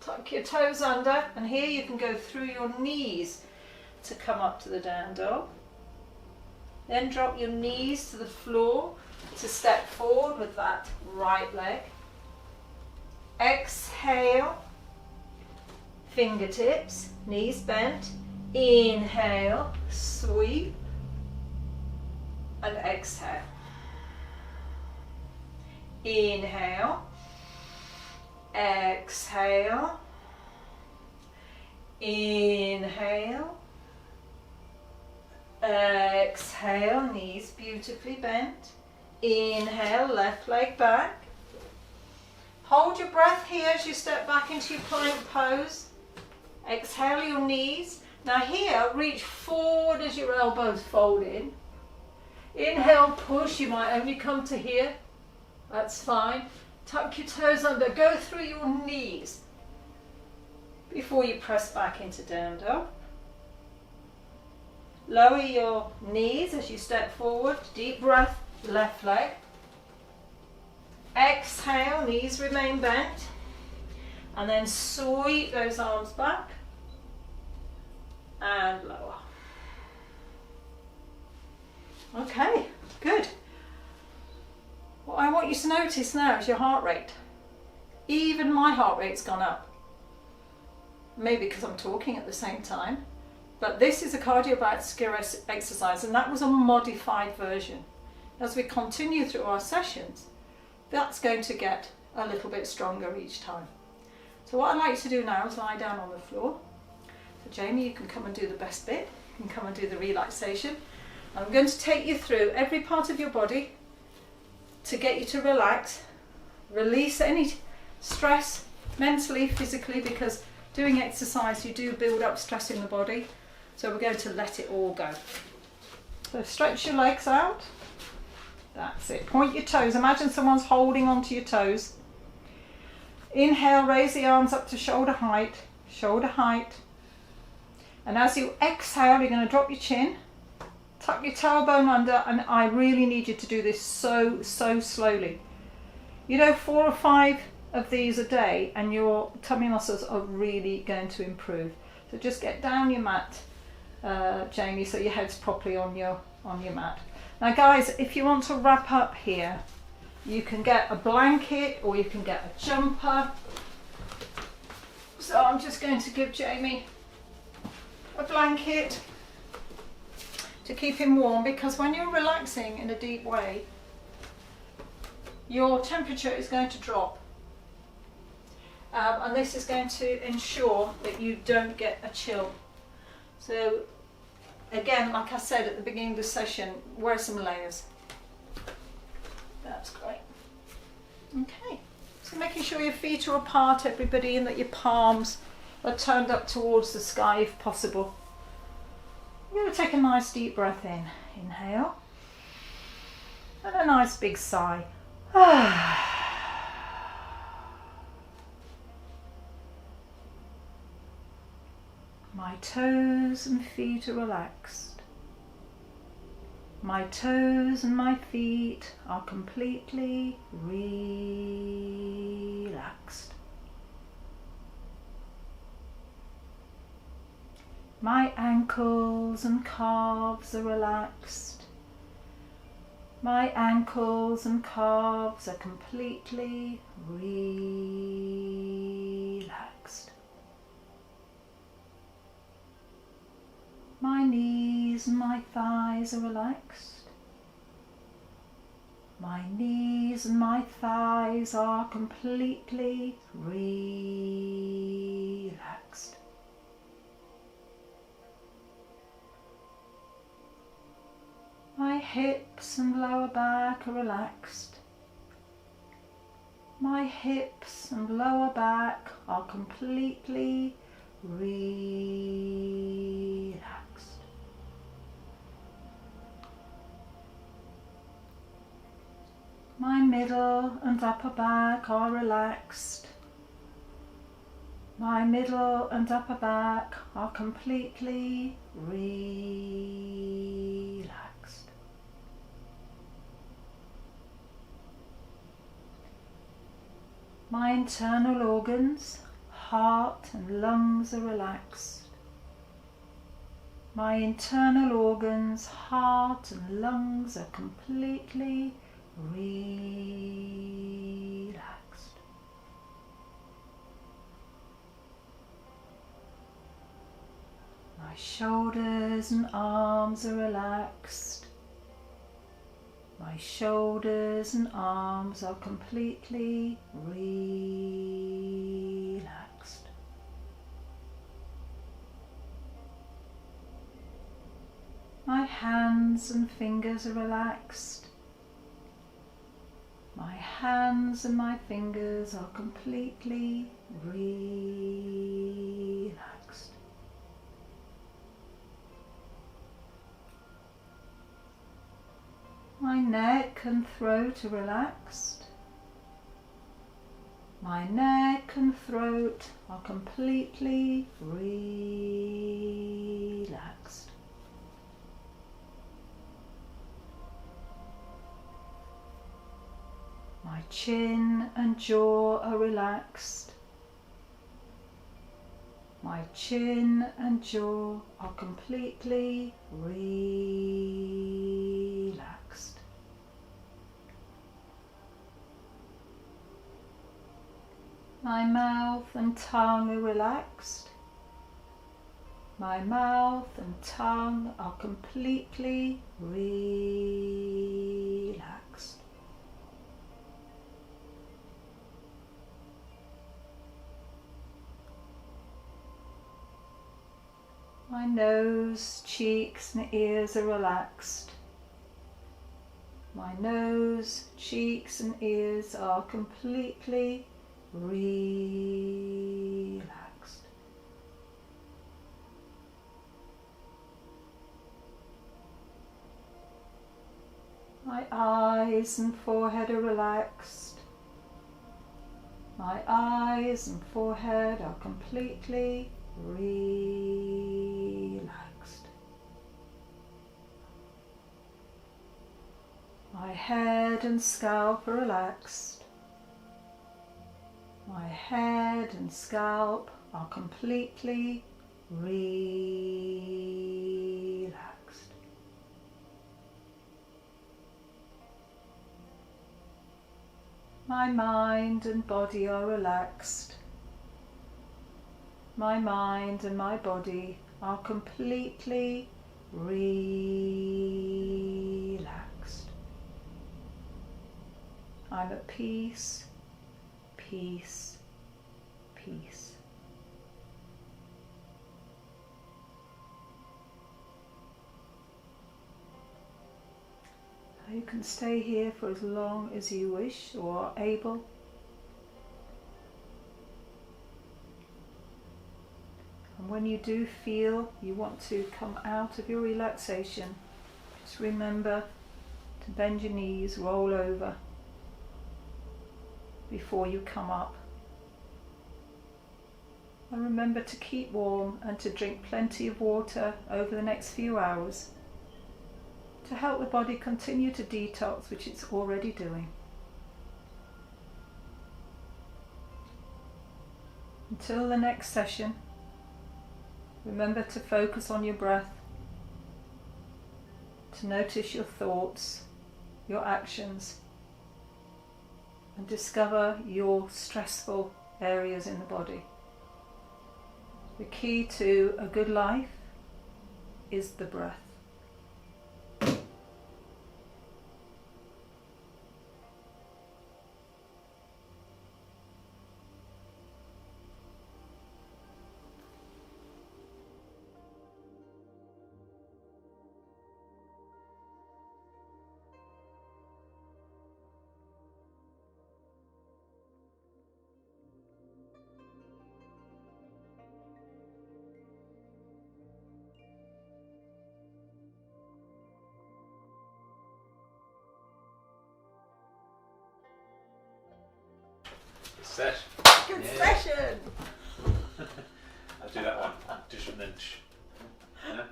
Speaker 1: Tuck your toes under, and here you can go through your knees to come up to the down dog. Then drop your knees to the floor to step forward with that right leg. Exhale. Fingertips, knees bent. Inhale, sweep, and exhale. Inhale, exhale, inhale, exhale, knees beautifully bent. Inhale, left leg back. Hold your breath here as you step back into your plank pose. Exhale your knees. Now here, reach forward as your elbows fold in. Inhale, push. You might only come to here. That's fine. Tuck your toes under. Go through your knees before you press back into down dog. Lower your knees as you step forward. Deep breath, left leg. Exhale, knees remain bent. And then sweep those arms back and lower. Okay, good. What I want you to notice now is your heart rate. Even my heart rate's gone up. Maybe because I'm talking at the same time. But this is a cardiovascular exercise, and that was a modified version. As we continue through our sessions, that's going to get a little bit stronger each time. So what I'd like you to do now is lie down on the floor. So Jamie, you can come and do the best bit. You can come and do the relaxation. I'm going to take you through every part of your body to get you to relax, release any stress mentally, physically, because doing exercise you do build up stress in the body. So we're going to let it all go. So stretch your legs out. That's it. Point your toes. Imagine someone's holding onto your toes. Inhale, raise the arms up to shoulder height. Shoulder height. And as you exhale, you're going to drop your chin. Tuck your tailbone under, and I really need you to do this so slowly. You know, 4 or 5 of these a day and your tummy muscles are really going to improve. So just get down your mat, Jamie, so your head's properly on your mat. Now guys, if you want to wrap up here, you can get a blanket or you can get a jumper. So I'm just going to give Jamie a blanket to keep him warm, because when you're relaxing in a deep way, your temperature is going to drop. And this is going to ensure that you don't get a chill. So again, like I said at the beginning of the session, wear some layers. That's great. Okay, so making sure your feet are apart, everybody, and that your palms are turned up towards the sky if possible. You're going to take a nice deep breath in. Inhale. And a nice big sigh. My toes and feet are relaxed. My toes and my feet are completely relaxed. My ankles and calves are relaxed. My ankles and calves are completely relaxed. My knees and my thighs are relaxed. My knees and my thighs are completely relaxed. My hips and lower back are relaxed. My hips and lower back are completely relaxed. My middle and upper back are relaxed. My middle and upper back are completely relaxed. My internal organs, heart and lungs are relaxed. My internal organs, heart and lungs are completely relaxed. My shoulders and arms are relaxed. My shoulders and arms are completely relaxed. My hands and fingers are relaxed. My hands and my fingers are completely relaxed. My neck and throat are relaxed. My neck and throat are completely relaxed. My chin and jaw are relaxed. My chin and jaw are completely relaxed. My mouth and tongue are relaxed. My mouth and tongue are completely relaxed. My nose, cheeks and ears are relaxed. My nose, cheeks and ears are completely relaxed. My eyes and forehead are relaxed. My eyes and forehead are completely relaxed. My head and scalp are relaxed. My head and scalp are completely relaxed. My mind and body are relaxed. My mind and my body are completely relaxed. I'm at peace, peace, peace. You can stay here for as long as you wish or are able. And when you do feel you want to come out of your relaxation, just remember to bend your knees, roll over before you come up. And remember to keep warm and to drink plenty of water over the next few hours to help the body continue to detox, which it's already doing. Until the next session, remember to focus on your breath, to notice your thoughts, your actions, and discover your stressful areas in the body. The key to a good life is the breath.
Speaker 2: Session.
Speaker 1: Good
Speaker 2: Yeah.
Speaker 1: session!
Speaker 2: I'll do that one. Just and then. Yeah.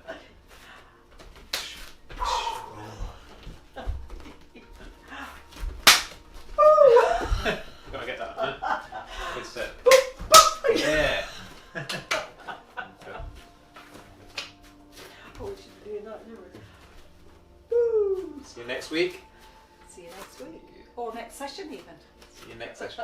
Speaker 2: Gotta get that. Huh? Good set. Yeah.
Speaker 1: Oh, we should be doing that, shouldn't we?
Speaker 2: See you next week.
Speaker 1: See you next week. Or next session even.
Speaker 2: See you next session.